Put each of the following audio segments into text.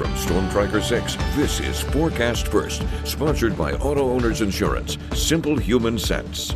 From Storm Tracker 6, this is Forecast First, sponsored by Auto Owners Insurance. Simple human sense.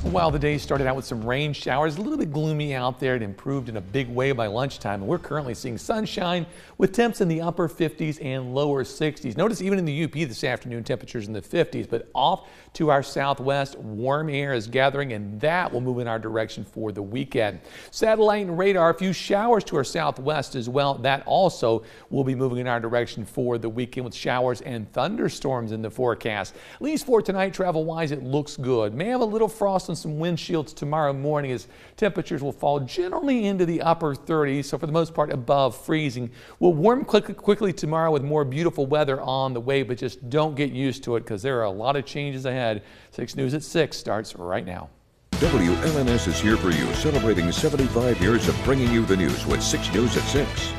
Well, the day started out with some rain showers, a little bit gloomy out there. It improved in a big way by lunchtime, and we're currently seeing sunshine with temps in the upper 50s and lower 60s. Notice even in the UP this afternoon, temperatures in the 50s, but off to our southwest, warm air is gathering, and that will move in our direction for the weekend. Satellite and radar, a few showers to our southwest as well. That also will be moving in our direction for the weekend with showers and thunderstorms in the forecast. At least for tonight, travel-wise, it looks good. May have a little frost and some wind shields tomorrow morning as temperatures will fall generally into the upper 30s, so for the most part above freezing. We'll warm quickly tomorrow with more beautiful weather on the way, but just don't get used to it because there are a lot of changes ahead. 6 News at 6 starts right now. WLNS is here for you, celebrating 75 years of bringing you the news with 6 News at 6.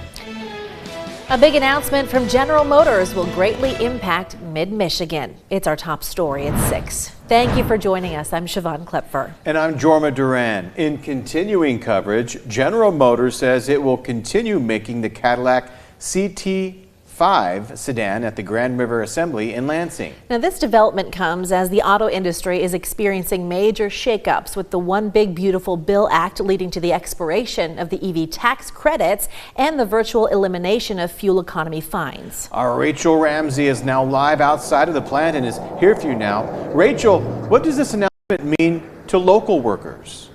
A big announcement from General Motors will greatly impact Mid-Michigan. It's our top story at 6. Thank you for joining us. I'm Siobhan Klepfer. And I'm Jorma Duran. In continuing coverage, General Motors says it will continue making the Cadillac CT5 sedan at the Grand River Assembly in Lansing. Now, this development comes as the auto industry is experiencing major shakeups with the One Big Beautiful Bill Act leading to the expiration of the EV tax credits and the virtual elimination of fuel economy fines. Our Rachel Ramsey is now live outside of the plant and is here for you now. Rachel, what does this announcement mean to local workers?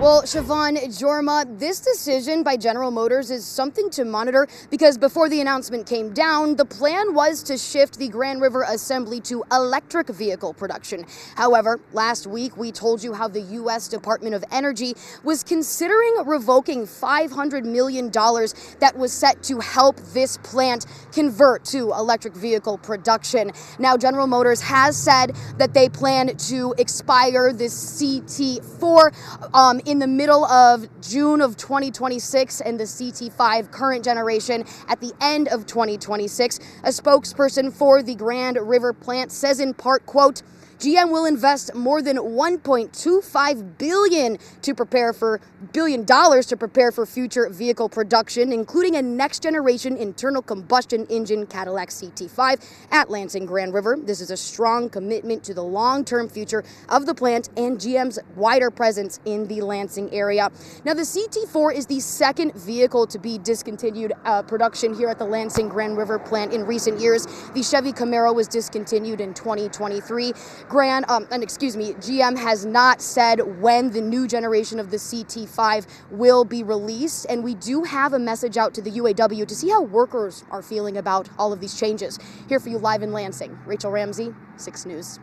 Well, Siobhan, Jorma, this decision by General Motors is something to monitor because before the announcement came down, the plan was to shift the Grand River Assembly to electric vehicle production. However, last week we told you how the U.S. Department of Energy was considering revoking $500 million that was set to help this plant convert to electric vehicle production. Now, General Motors has said that they plan to expire this CT4 in the middle of June of 2026 and the CT5 current generation at the end of 2026. A spokesperson for the Grand River plant says in part, quote, GM will invest more than $1.25 billion to prepare for future vehicle production, including a next-generation internal combustion engine Cadillac CT5 at Lansing Grand River. This is a strong commitment to the long-term future of the plant and GM's wider presence in the Lansing area. Now, the CT4 is the second vehicle to be discontinued production here at the Lansing Grand River plant in recent years. The Chevy Camaro was discontinued in 2023. GM has not said when the new generation of the CT5 will be released, and we do have a message out to the UAW to see how workers are feeling about all of these changes. Here for you live in Lansing, Rachel Ramsey, 6 News.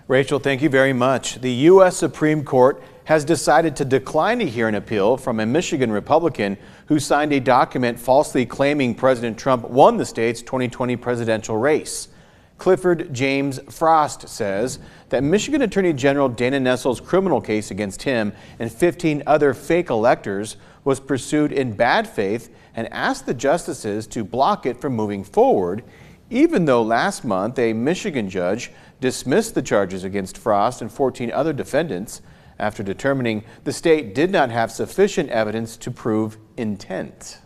Rachel, thank you very much. The U.S. Supreme Court has decided to decline to hear an appeal from a Michigan Republican who signed a document falsely claiming President Trump won the state's 2020 presidential race. Clifford James Frost says that Michigan Attorney General Dana Nessel's criminal case against him and 15 other fake electors was pursued in bad faith and asked the justices to block it from moving forward, even though last month a Michigan judge dismissed the charges against Frost and 14 other defendants after determining the state did not have sufficient evidence to prove intent.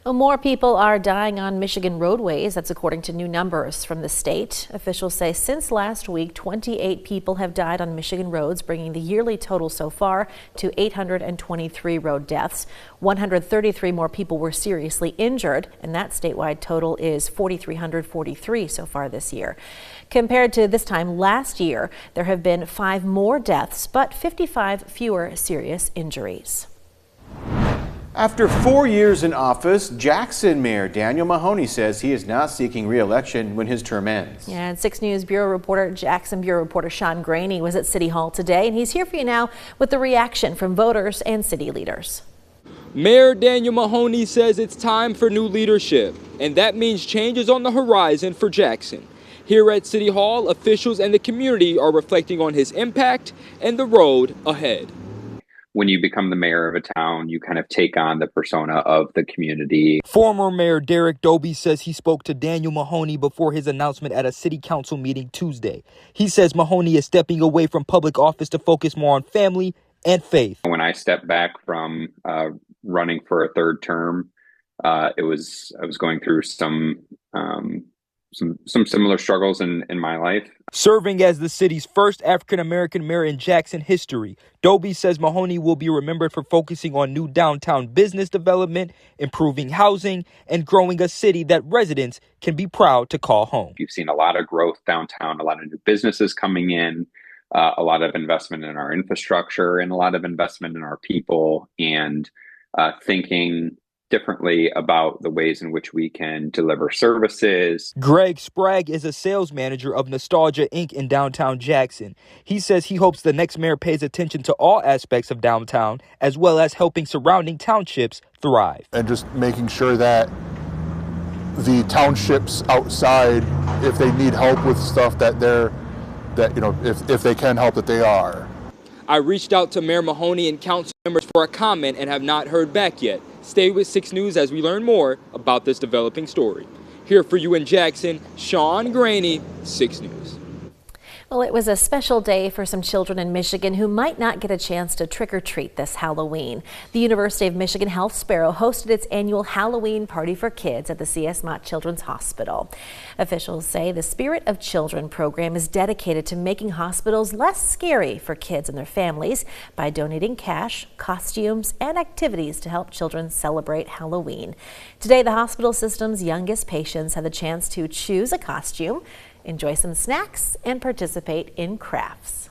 Well, more people are dying on Michigan roadways. That's according to new numbers from the state. Officials say since last week, 28 people have died on Michigan roads, bringing the yearly total so far to 823 road deaths. 133 more people were seriously injured, and that statewide total is 4,343 so far this year. Compared to this time last year, there have been 5 more deaths, but 55 fewer serious injuries. After 4 years in office, Jackson Mayor Daniel Mahoney says he is now seeking re-election when his term ends. Yeah, and 6 News Jackson Bureau reporter Sean Graney was at City Hall today, and he's here for you now with the reaction from voters and city leaders. Mayor Daniel Mahoney says it's time for new leadership, and that means changes on the horizon for Jackson. Here at City Hall, officials and the community are reflecting on his impact and the road ahead. When you become the mayor of a town, you kind of take on the persona of the community. Former Mayor Derek Doby says he spoke to Daniel Mahoney before his announcement at a city council meeting Tuesday. He says Mahoney is stepping away from public office to focus more on family and faith. When I stepped back from running for a third term, I was going through some similar struggles in my life. Serving as the city's first African-American mayor in Jackson history, Dobie says Mahoney will be remembered for focusing on new downtown business development, improving housing, and growing a city that residents can be proud to call home. You've seen a lot of growth downtown, a lot of new businesses coming in, a lot of investment in our infrastructure, and a lot of investment in our people, and thinking differently about the ways in which we can deliver services. Greg Sprague is a sales manager of Nostalgia Inc. in downtown Jackson. He says he hopes the next mayor pays attention to all aspects of downtown, as well as helping surrounding townships thrive. And just making sure that the townships outside, if they need help with stuff if they can help, that they are. I reached out to Mayor Mahoney and council members for a comment and have not heard back yet. Stay with 6 News as we learn more about this developing story. Here for you in Jackson, Sean Graney, 6 News. Well, it was a special day for some children in Michigan who might not get a chance to trick-or-treat this Halloween. The University of Michigan Health Sparrow hosted its annual Halloween party for kids at the C.S. Mott Children's Hospital. Officials say the Spirit of Children program is dedicated to making hospitals less scary for kids and their families by donating cash, costumes, and activities to help children celebrate Halloween. Today, the hospital system's youngest patients had the chance to choose a costume, enjoy some snacks, and participate in crafts.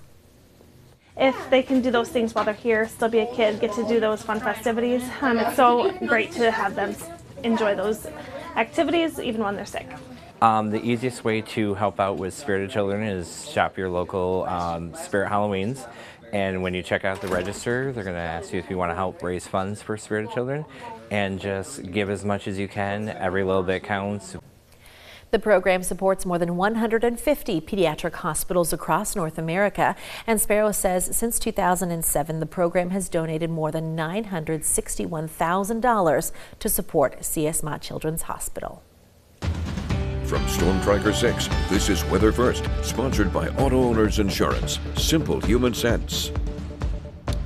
If they can do those things while they're here, still be a kid, get to do those fun festivities, it's so great to have them enjoy those activities even when they're sick. The easiest way to help out with Spirit of Children is shop your local Spirit Halloweens. And when you check out the register, they're going to ask you if you want to help raise funds for Spirit of Children. And just give as much as you can. Every little bit counts. The program supports more than 150 pediatric hospitals across North America, and Sparrow says since 2007 the program has donated more than $961,000 to support C.S. Mott Children's Hospital. From Storm Tracker 6, this is Weather First, sponsored by Auto Owners Insurance. Simple human sense.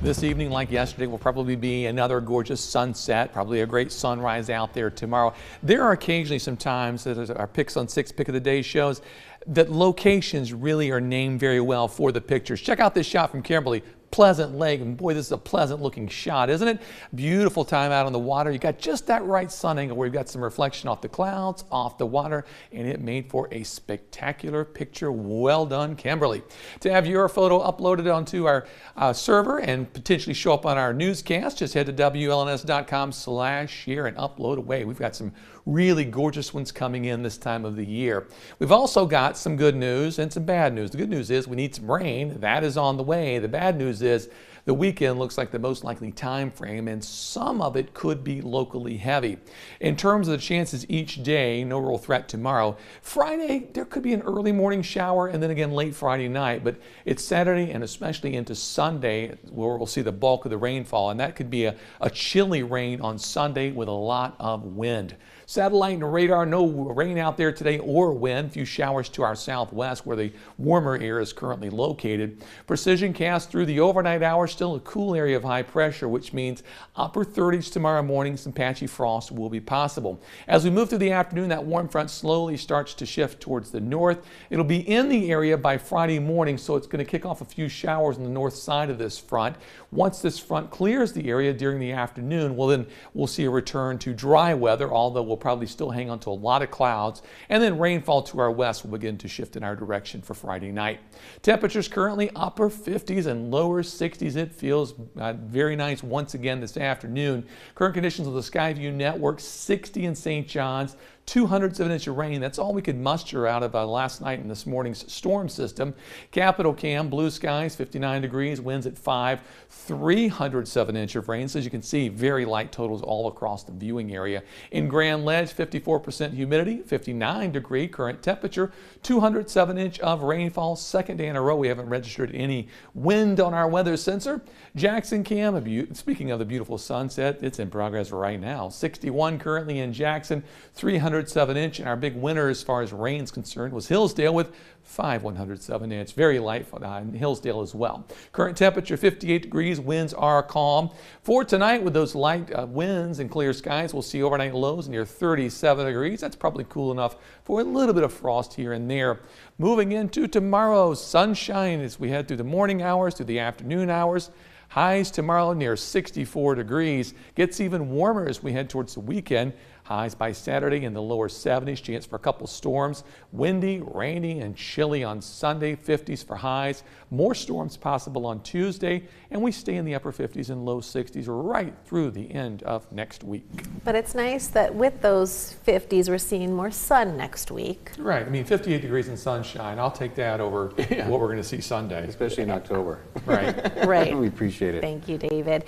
This evening, like yesterday, will probably be another gorgeous sunset, probably a great sunrise out there tomorrow. There are occasionally some times that our Picks on 6 Pick of the Day shows that locations really are named very well for the pictures. Check out this shot from Kimberly. Pleasant Lake, and boy, this is a pleasant looking shot, isn't it? Beautiful time out on the water. You got just that right sun angle where you've got some reflection off the clouds, off the water, and it made for a spectacular picture. Well done, Kimberly. To have your photo uploaded onto our server and potentially show up on our newscast, just head to WLNS.com/share and upload away. We've got some really gorgeous ones coming in this time of the year. We've also got some good news and some bad news. The good news is we need some rain. That is on the way. The bad news is the weekend looks like the most likely time frame, and some of it could be locally heavy. In terms of the chances each day, no real threat tomorrow. Friday, there could be an early morning shower and then again late Friday night, but it's Saturday and especially into Sunday where we'll see the bulk of the rainfall, and that could be a chilly rain on Sunday with a lot of wind. Satellite and radar, no rain out there today or wind. Few showers to our southwest where the warmer air is currently located. Precision cast through the overnight hours, still a cool area of high pressure, which means upper 30s tomorrow morning. Some patchy frost will be possible. As we move through the afternoon, that warm front slowly starts to shift towards the north. It'll be in the area by Friday morning, so it's going to kick off a few showers on the north side of this front. Once this front clears the area during the afternoon, well, then we'll see a return to dry weather, although we'll probably still hang on to a lot of clouds, and then rainfall to our west will begin to shift in our direction for Friday night. Temperatures currently upper 50s and lower 60s. It feels very nice once again this afternoon. Current conditions of the Skyview network, 60 in St. John's, 200s of an inch of rain. That's all we could muster out of last night in this morning's storm system. Capital Cam, blue skies, 59 degrees, winds at 5, 300s of an inch of rain. So as you can see, very light totals all across the viewing area. In Grand Ledge, 54% humidity, 59 degree current temperature, 207 inch of rainfall. Second day in a row we haven't registered any wind on our weather sensor. closer. Jackson Cam, speaking of the beautiful sunset, it's in progress right now. 61 currently in Jackson, 307 inch. And our big winner as far as rain's concerned was Hillsdale with 5 107 inch. Very light in Hillsdale as well. Current temperature 58 degrees. Winds are calm. For tonight, with those light winds and clear skies, we'll see overnight lows near 37 degrees. That's probably cool enough for a little bit of frost here and there. Moving into tomorrow, sunshine as we head through the morning hours, through the afternoon hours. Highs tomorrow near 64 degrees. Gets even warmer as we head towards the weekend. Highs by Saturday in the lower 70s. Chance for a couple storms. Windy, rainy, and chilly on Sunday. 50s for highs. More storms possible on Tuesday. And we stay in the upper 50s and low 60s right through the end of next week. But it's nice that with those 50s, we're seeing more sun next week. Right. I mean, 58 degrees and sunshine. I'll take that over what we're going to see Sunday. Especially in October. Right. Right. We appreciate it. Thank you, David.